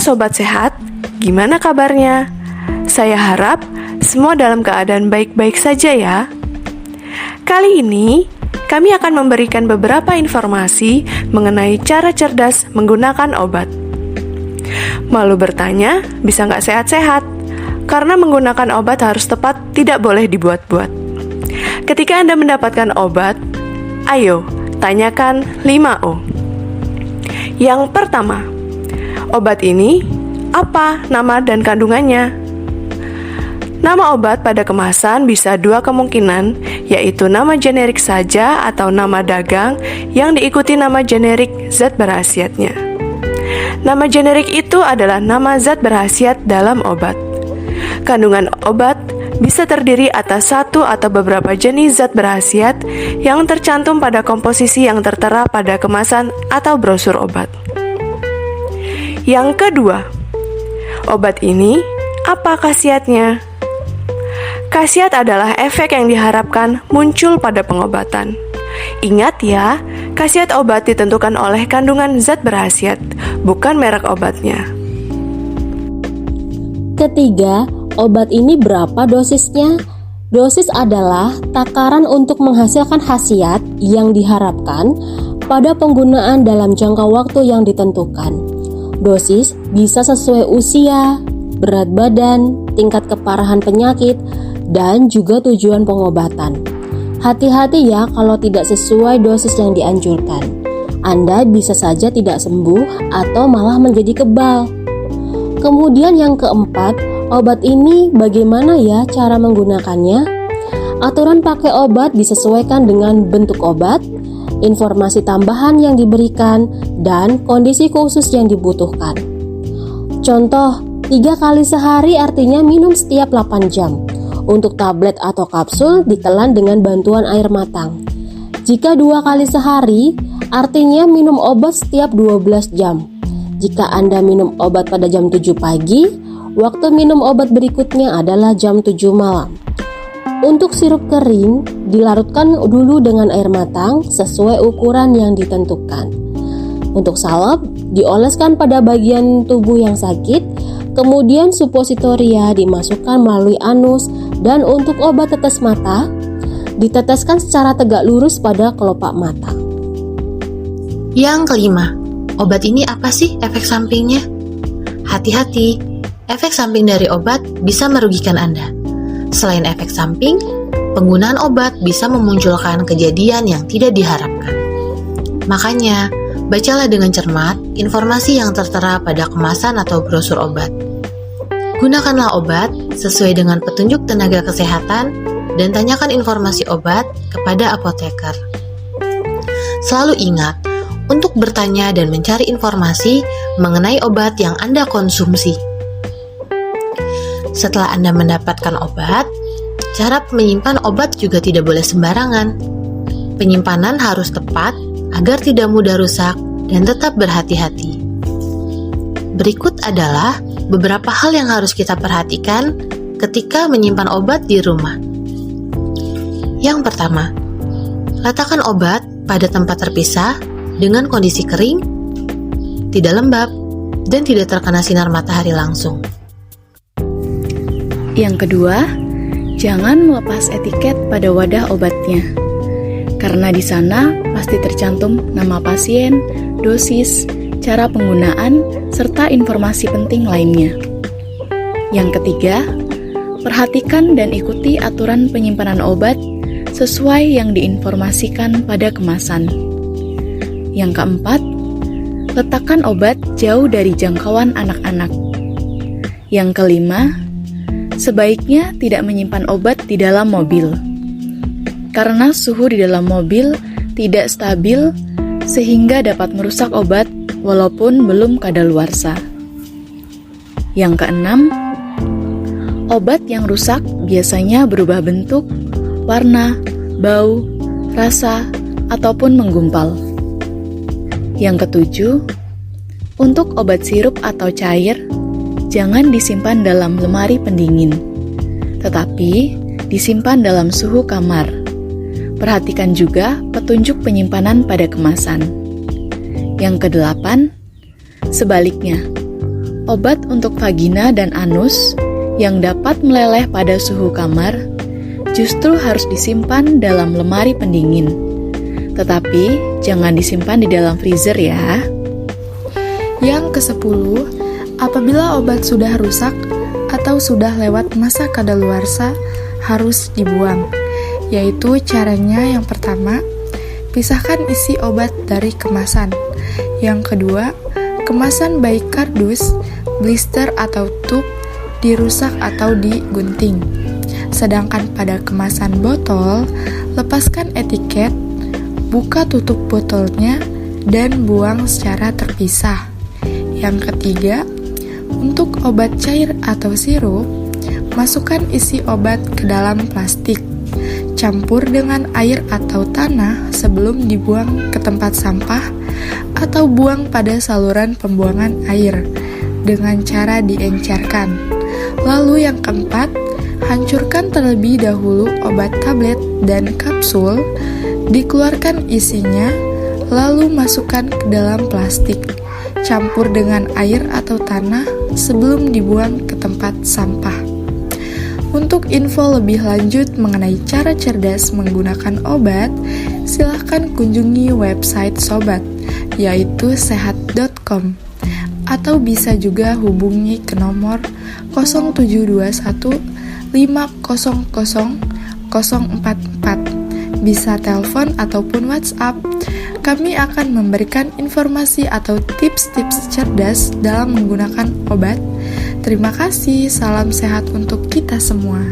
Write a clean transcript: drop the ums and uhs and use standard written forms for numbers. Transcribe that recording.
sobat sehat, gimana kabarnya? Saya harap semua dalam keadaan baik-baik saja ya. Kali ini, kami akan memberikan beberapa informasi mengenai cara cerdas menggunakan obat. Malu bertanya, bisa nggak sehat-sehat? Karena menggunakan obat harus tepat, tidak boleh dibuat-buat. Ketika Anda mendapatkan obat, ayo tanyakan 5O. Yang pertama, obat ini apa nama dan kandungannya? Nama obat pada kemasan bisa dua kemungkinan, yaitu nama generik saja atau nama dagang yang diikuti nama generik zat berkhasiatnya. Nama generik itu adalah nama zat berkhasiat dalam obat. Kandungan obat bisa terdiri atas satu atau beberapa jenis zat berkhasiat yang tercantum pada komposisi yang tertera pada kemasan atau brosur obat. Yang kedua, obat ini apa khasiatnya? Khasiat adalah efek yang diharapkan muncul pada pengobatan. Ingat ya, khasiat obat ditentukan oleh kandungan zat berkhasiat, bukan merek obatnya. Ketiga, obat ini berapa dosisnya? Dosis adalah takaran untuk menghasilkan khasiat yang diharapkan pada penggunaan dalam jangka waktu yang ditentukan. Dosis bisa sesuai usia, berat badan, tingkat keparahan penyakit, dan juga tujuan pengobatan. Hati-hati ya kalau tidak sesuai dosis yang dianjurkan. Anda bisa saja tidak sembuh atau malah menjadi kebal. Kemudian yang keempat, obat ini bagaimana ya cara menggunakannya? Aturan pakai obat disesuaikan dengan bentuk obat, informasi tambahan yang diberikan, dan kondisi khusus yang dibutuhkan. Contoh, 3 kali sehari artinya minum setiap 8 jam. Untuk tablet atau kapsul ditelan dengan bantuan air matang. Jika 2 kali sehari, artinya minum obat setiap 12 jam. Jika Anda minum obat pada jam 7 pagi, waktu minum obat berikutnya adalah jam 7 malam. Untuk sirup kering, dilarutkan dulu dengan air matang sesuai ukuran yang ditentukan. Untuk salep, dioleskan pada bagian tubuh yang sakit, kemudian supositoria dimasukkan melalui anus, dan untuk obat tetes mata, diteteskan secara tegak lurus pada kelopak mata. Yang kelima, obat ini apa sih efek sampingnya? Hati-hati, efek samping dari obat bisa merugikan Anda. Selain efek samping, penggunaan obat bisa memunculkan kejadian yang tidak diharapkan. Makanya, bacalah dengan cermat informasi yang tertera pada kemasan atau brosur obat. Gunakanlah obat sesuai dengan petunjuk tenaga kesehatan dan tanyakan informasi obat kepada apoteker. Selalu ingat untuk bertanya dan mencari informasi mengenai obat yang Anda konsumsi. Setelah Anda mendapatkan obat, cara menyimpan obat juga tidak boleh sembarangan. Penyimpanan harus tepat agar tidak mudah rusak dan tetap berhati-hati. Berikut adalah beberapa hal yang harus kita perhatikan ketika menyimpan obat di rumah. Yang pertama, letakkan obat pada tempat terpisah dengan kondisi kering, tidak lembab, dan tidak terkena sinar matahari langsung. Yang kedua, jangan melepas etiket pada wadah obatnya, karena di sana pasti tercantum nama pasien, dosis, cara penggunaan, serta informasi penting lainnya. Yang ketiga, perhatikan dan ikuti aturan penyimpanan obat sesuai yang diinformasikan pada kemasan. Yang keempat, letakkan obat jauh dari jangkauan anak-anak. Yang kelima, sebaiknya tidak menyimpan obat di dalam mobil, karena suhu di dalam mobil tidak stabil sehingga dapat merusak obat walaupun belum kadaluarsa. Yang keenam, obat yang rusak biasanya berubah bentuk, warna, bau, rasa, ataupun menggumpal. Yang ketujuh, untuk obat sirup atau cair, jangan disimpan dalam lemari pendingin, tetapi disimpan dalam suhu kamar. Perhatikan juga petunjuk penyimpanan pada kemasan. Yang kedelapan, sebaliknya, Obat untuk vagina dan anus yang dapat meleleh pada suhu kamar justru harus disimpan dalam lemari pendingin. Tetapi jangan disimpan di dalam freezer ya. Yang ke-10, apabila obat sudah rusak atau sudah lewat masa kadaluarsa, harus dibuang. Yaitu caranya yang pertama, pisahkan isi obat dari kemasan. Yang kedua, kemasan baik kardus, blister atau tube dirusak atau digunting. Sedangkan pada kemasan botol, lepaskan etiket, buka tutup botolnya, dan buang secara terpisah. Yang ketiga, untuk obat cair atau sirup, masukkan isi obat ke dalam plastik. Campur dengan air atau tanah sebelum dibuang ke tempat sampah atau buang pada saluran pembuangan air dengan cara diencerkan. Lalu yang keempat, hancurkan terlebih dahulu obat tablet dan kapsul, dikeluarkan isinya, lalu masukkan ke dalam plastik. Campur dengan air atau tanah sebelum dibuang ke tempat sampah. Untuk info lebih lanjut mengenai cara cerdas menggunakan obat, silahkan kunjungi website Sobat, yaitu sehat.com, atau bisa juga hubungi ke nomor 0721 500 044. Bisa telepon ataupun WhatsApp. Kami akan memberikan informasi atau tips-tips cerdas dalam menggunakan obat. Terima kasih, salam sehat untuk kita semua.